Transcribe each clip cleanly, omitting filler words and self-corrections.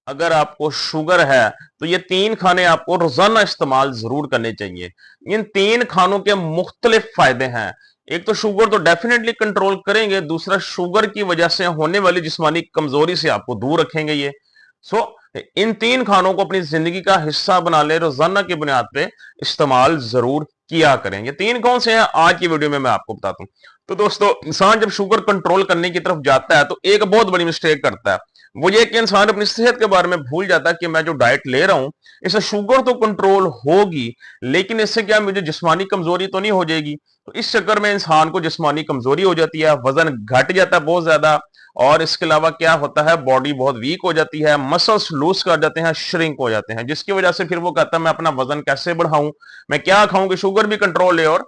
अगर आपको शुगर है तो ये 3 खाने आपको रोजाना इस्तेमाल जरूर करने चाहिए। इन 3 खानों के मुख्तलिफ फायदे हैं। एक तो शुगर तो डेफिनेटली कंट्रोल करेंगे, दूसरा शुगर की वजह से होने वाली जिस्मानी कमजोरी से आपको दूर रखेंगे ये। सो इन 3 खानों को अपनी जिंदगी का हिस्सा बना ले, रोजाना की बुनियाद पे इस्तेमाल जरूर किया करें। ये 3 कौन से हैं आज की वीडियो में मैं आपको बताता हूं। तो दोस्तों, इंसान जब शुगर कंट्रोल करने की तरफ जाता है तो एक बहुत बड़ी मिस्टेक करता है। वो ये कि इंसान अपनी सेहत के बारे में भूल जाता है कि मैं जो डाइट ले रहा हूं इससे शुगर तो कंट्रोल होगी, लेकिन इससे क्या मुझे जिस्मानी कमजोरी तो नहीं हो जाएगी। तो इस चक्कर में इंसान को जिस्मानी कमजोरी हो जाती है, वजन घट जाता है बहुत ज्यादा, और इसके अलावा क्या होता है, बॉडी बहुत वीक हो जाती है, मसल्स लूज कर जाते हैं, श्रिंक हो जाते हैं, जिसकी वजह से फिर वो कहता है मैं अपना वजन कैसे बढ़ाऊं, मैं क्या खाऊं कि शुगर भी कंट्रोल है और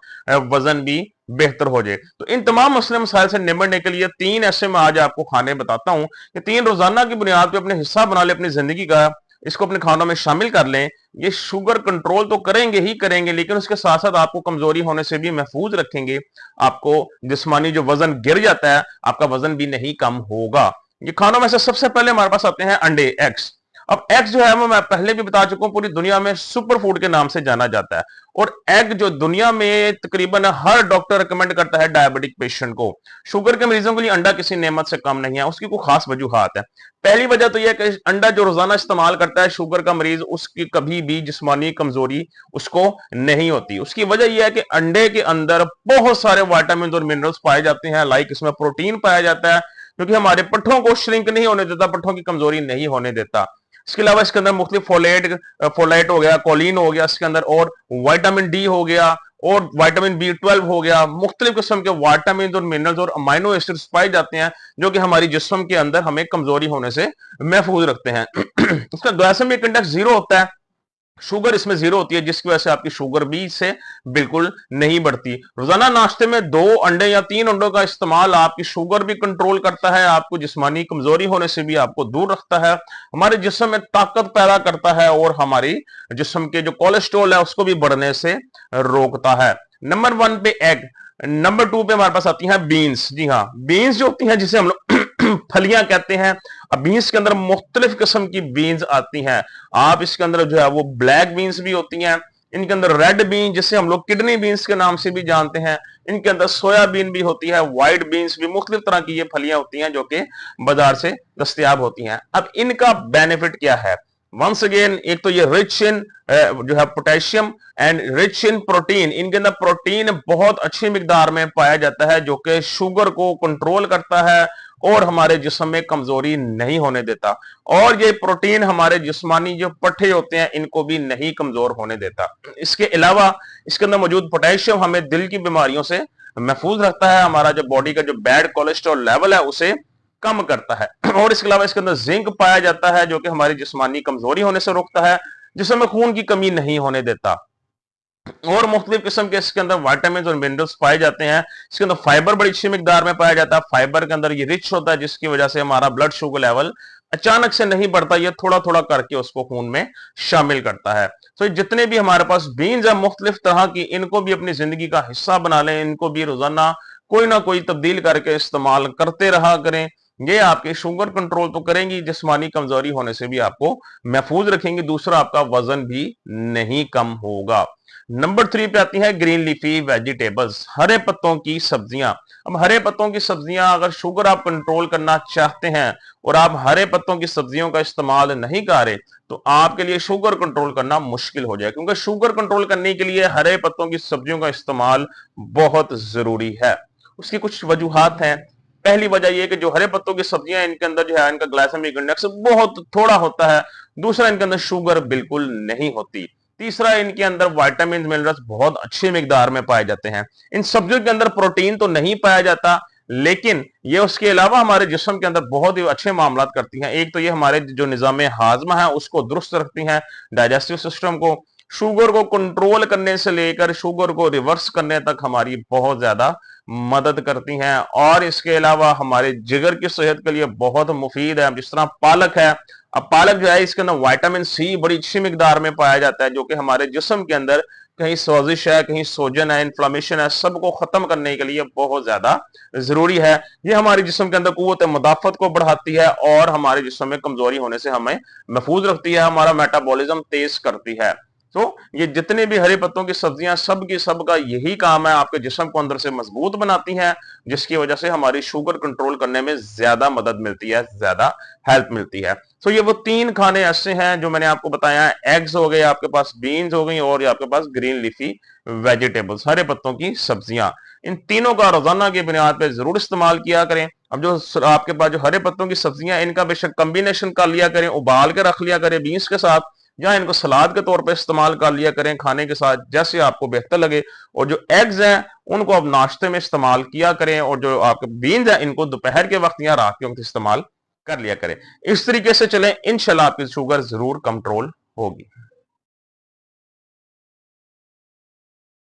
वजन भी बेहतर हो जाए। तो इन तमाम मसले मसाइल से निपटने के लिए 3 ऐसे मैं आज आपको खाने बताता हूं कि 3 रोजाना की बुनियाद पर अपने हिस्सा बना ले अपनी जिंदगी का, इसको अपने खानों में शामिल कर लें। ये शुगर कंट्रोल तो करेंगे ही करेंगे, लेकिन उसके साथ साथ आपको कमजोरी होने से भी महफूज रखेंगे। आपको जिस्मानी जो वजन गिर जाता है, आपका वजन भी नहीं कम होगा। ये खानों में से सबसे पहले हमारे पास आते हैं अंडे, एग्स। अब एग्स जो है वो मैं पहले भी बता चुका हूं, पूरी दुनिया में सुपर फूड के नाम से जाना जाता है। और एग जो दुनिया में तकरीबन हर डॉक्टर रिकमेंड करता है डायबिटिक पेशेंट को। शुगर के मरीजों के लिए अंडा किसी नेमत से कम नहीं है, उसकी कोई खास वजूहात है। पहली वजह तो यह है कि अंडा जो रोजाना इस्तेमाल करता है शुगर का मरीज, उसकी कभी भी जिस्मानी कमजोरी उसको नहीं होती। उसकी वजह यह है कि अंडे के अंदर बहुत सारे विटामिन और मिनरल्स पाए जाते हैं, लाइक इसमें प्रोटीन पाया जाता है जो कि हमारे पट्ठों को श्रिंक नहीं होने देता, पट्ठों की कमजोरी नहीं होने देता। इसके अलावा इसके अंदर मुख्तलिफ फोलेट हो गया, कोलिन हो गया इसके अंदर, और विटामिन डी हो गया, और विटामिन बी 12 हो गया। मुख्तलिफ किस्म के विटामिन और मिनरल्स और अमाइनो एसिड्स पाए जाते हैं जो कि हमारी जिस्म के अंदर हमें कमजोरी होने से महफूज रखते हैं। इसका ग्लाइसेमिक इंडेक्स 0 होता है, शुगर इसमें 0 होती है, जिसकी वजह से आपकी शुगर भी से बिल्कुल नहीं बढ़ती। रोजाना नाश्ते में 2 अंडे या 3 अंडों का इस्तेमाल आपकी शुगर भी कंट्रोल करता है, आपको जिस्मानी कमजोरी होने से भी आपको दूर रखता है, हमारे जिस्म में ताकत पैदा करता है, और हमारी जिस्म के जो कोलेस्ट्रॉल है उसको भी बढ़ने से रोकता है। नंबर 1 पे एग। नंबर 2 पे हमारे पास आती है बीन्स। जी हाँ, बीन्स जो होती हैं जिसे हम लोग फलियां कहते हैं। अब बीन्स के अंदर मुख्तलिफ किस्म की बीन्स आती हैं। आप इसके अंदर जो है वो ब्लैक बीन्स भी होती हैं, इनके अंदर रेड बीन जिसे हम लोग किडनी बीन्स के नाम से भी जानते हैं, इनके अंदर सोयाबीन भी होती है, व्हाइट बीन्स भी, मुख्तलिफ तरह की ये फलियां होती हैं जो कि बाजार से दस्तयाब होती हैं। अब इनका बेनिफिट क्या है? वंस अगेन, एक तो ये रिच इन जो है potassium and rich in protein. इनके अंदर प्रोटीन बहुत अच्छी मिकदार में पाया जाता है जो कि शुगर को कंट्रोल करता है और हमारे जिस्म में कमजोरी नहीं होने देता। और ये प्रोटीन हमारे जिस्मानी जो पट्टे होते हैं इनको भी नहीं कमजोर होने देता। इसके अलावा इसके अंदर मौजूद पोटेशियम हमें दिल की बीमारियों से महफूज रखता है, हमारा जो बॉडी का जो बैड कोलेस्ट्रॉल लेवल है उसे कम करता है। और इसके अलावा इसके अंदर जिंक पाया जाता है जो कि हमारी जिस्मानी कमजोरी होने से रोकता है, जिसमें खून की कमी नहीं होने देता। और मुख्तलिफ किस्म के इसके अंदर विटामिन और मिनरल्स पाए जाते हैं। इसके अंदर फाइबर बड़ी अच्छी मिकदार में पाया जाता है, फाइबर के अंदर ये रिच होता है जिसकी वजह से हमारा ब्लड शुगर लेवल अचानक से नहीं बढ़ता, ये थोड़ा थोड़ा करके उसको खून में शामिल करता है। तो जितने भी हमारे पास बीन्स है मुख्तलिफ तरह की, इनको भी अपनी जिंदगी का हिस्सा बना लें, इनको भी रोजाना कोई ना कोई तब्दील करके इस्तेमाल करते रहा करें। ये आपके शुगर कंट्रोल तो करेंगी, जिस्मानी कमजोरी होने से भी आपको महफूज रखेंगे, दूसरा आपका वजन भी नहीं कम होगा। नंबर 3 पे आती है ग्रीन लीफी वेजिटेबल्स, हरे पत्तों की सब्जियां। अब हरे पत्तों की सब्जियां, अगर शुगर आप कंट्रोल करना चाहते हैं और आप हरे पत्तों की सब्जियों का इस्तेमाल नहीं कर रहे तो आपके लिए शुगर कंट्रोल करना मुश्किल हो जाए, क्योंकि शुगर कंट्रोल करने के लिए हरे पत्तों की सब्जियों का इस्तेमाल बहुत जरूरी है। उसकी कुछ वजूहात हैं। पहली वजह यह कि जो हरे पत्तों की सब्जियां, इनके अंदर जो है इनका ग्लाइसेमिक इंडेक्स बहुत थोड़ा होता है। दूसरा, इनके अंदर शुगर बिल्कुल नहीं होती। तीसरा, इनके अंदर विटामिन मिनरल्स बहुत अच्छी मिकदार में पाए जाते हैं। इन सब्जियों के अंदर प्रोटीन तो नहीं पाया जाता, लेकिन ये उसके अलावा हमारे जिस्म के अंदर बहुत ही अच्छे मामलात करती हैं। एक तो ये हमारे जो निजाम हाजमा है उसको दुरुस्त रखती हैं, डाइजेस्टिव सिस्टम को, शुगर को कंट्रोल करने से लेकर शुगर को रिवर्स करने तक हमारी बहुत ज्यादा मदद करती हैं। और इसके अलावा हमारे जिगर की सेहत के लिए बहुत मुफीद है। जिस तरह पालक है, अब पालक जो है इसके अंदर विटामिन सी बड़ी अच्छी मिकदार में पाया जाता है जो कि हमारे जिस्म के अंदर कहीं सोजिश है, कहीं सोजन है, इन्फ्लामेशन है, सबको खत्म करने के लिए बहुत ज्यादा जरूरी है। ये हमारे जिस्म के अंदर कुव्वत मुदाफत को बढ़ाती है और हमारे जिस्म में कमजोरी होने से हमें महफूज रखती है, हमारा मेटाबॉलिज्म तेज करती है। तो ये जितने भी हरे पत्तों की सब्जियां सब की सब का यही काम है, आपके जिस्म को अंदर से मजबूत बनाती हैं, जिसकी वजह से हमारी शुगर कंट्रोल करने में ज्यादा मदद मिलती है, ज्यादा हेल्प मिलती है। तो ये वो 3 खाने ऐसे हैं जो मैंने आपको बताया है। एग्स हो गए, आपके पास बीन्स हो गई और आपके पास ग्रीन लीफी वेजिटेबल्स, हरे पत्तों की सब्जियां। इन तीनों का रोजाना की बुनियाद पर जरूर इस्तेमाल किया करें। अब जो आपके पास जो हरे पत्तों की सब्जियां, इनका बेशक कॉम्बिनेशन कर लिया करें, उबाल के रख लिया करें बीन्स के साथ, या इनको सलाद के तौर पे इस्तेमाल कर लिया करें खाने के साथ, जैसे आपको बेहतर लगे। और जो एग्स हैं उनको आप नाश्ते में इस्तेमाल किया करें, और जो आपके बीन्स हैं इनको दोपहर के वक्त या रात के वक्त इस्तेमाल कर लिया करें। इस तरीके से चलें, इंशाल्लाह आपकी शुगर जरूर कंट्रोल होगी।